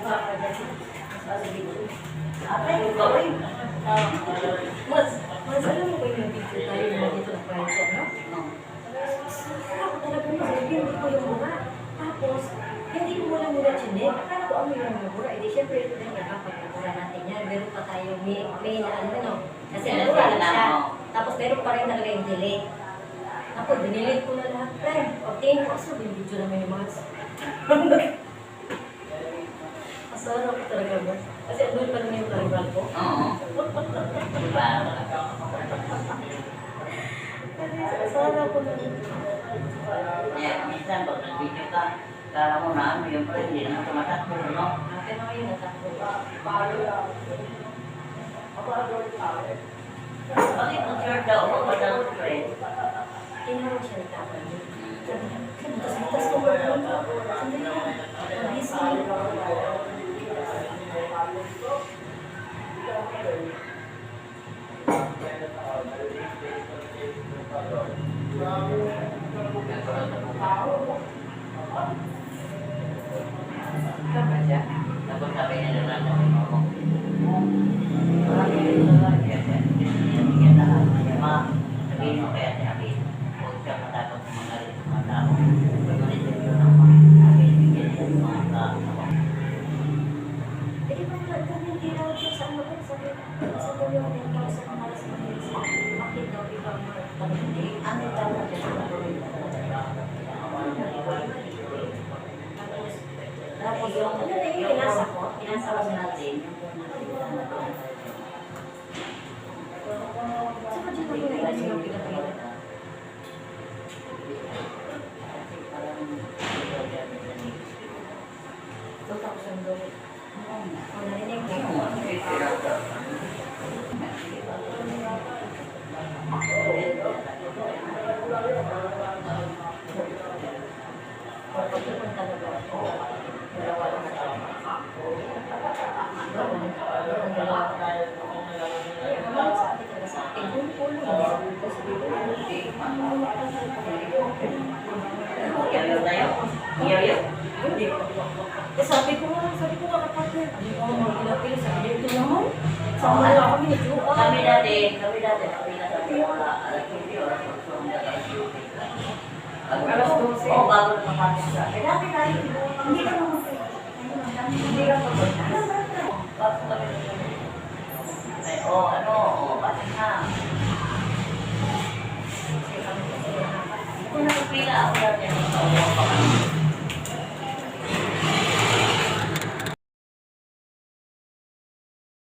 Mas alam mo ba yung video tayo mo dito ng pweso, no? Ako talaga mo, hindi ko yung mura. Tapos, hindi ko muna muna chinik. Akala ko ang yung mura. Hindi, syempre ito din nakapagpapura natin yan. Meron pa tayong may na ano, no? Kasi mura lang siya. Tapos meron pa rin talaga yung delete. Ako, dinelete ko na lahat. Pero, okay, kaso yung video naman yung mga asara ko talaga mo. Kasi andun pa naman yung karibal ko. Oo. Diba? Asara ko na. Kaya minsan pag nag-video ka, kala mo na ano yung friend, hindi naman tumatakbo, no? Pero ngayon natakbo. Bakit mag-share daw ako madang friend? Tinawag siya ni Kapal. Butas-butas ko ba ito? Sandali na. Mag-isip. Tapos sabi niya na lang kami mo. Sabihin mo kaya sabi, huwag siya matakot sa mga tao. Pag ma-interview ng mga bigyan ng mga tao. Eh, di ba kami tinawag siya sa ano ko? Sa tulong ng mga sa mga sa mga bakit daw ibang pag-hindi? Ano daw na siya sa tulong tapos yung ano na yung pinasa ko natin. Saka dyan ako na yung pinapagin. So, tapos ang doon. Ang narinig mo. Pagpupunta na ba ako? Dalawa lang na sabi ko nga kapatid, pinapili sa akin, ito naman. Sa mga kami nito. Kami dati, nakapila sa wala, alas 20 oras, Alas 12. Oo, bago na makapila siya. Eh, dati tayo, hindi ka naman hindi ka pa Bago kami ay, kasi na. Kung nakapila ako dati, nakauwa pa kami.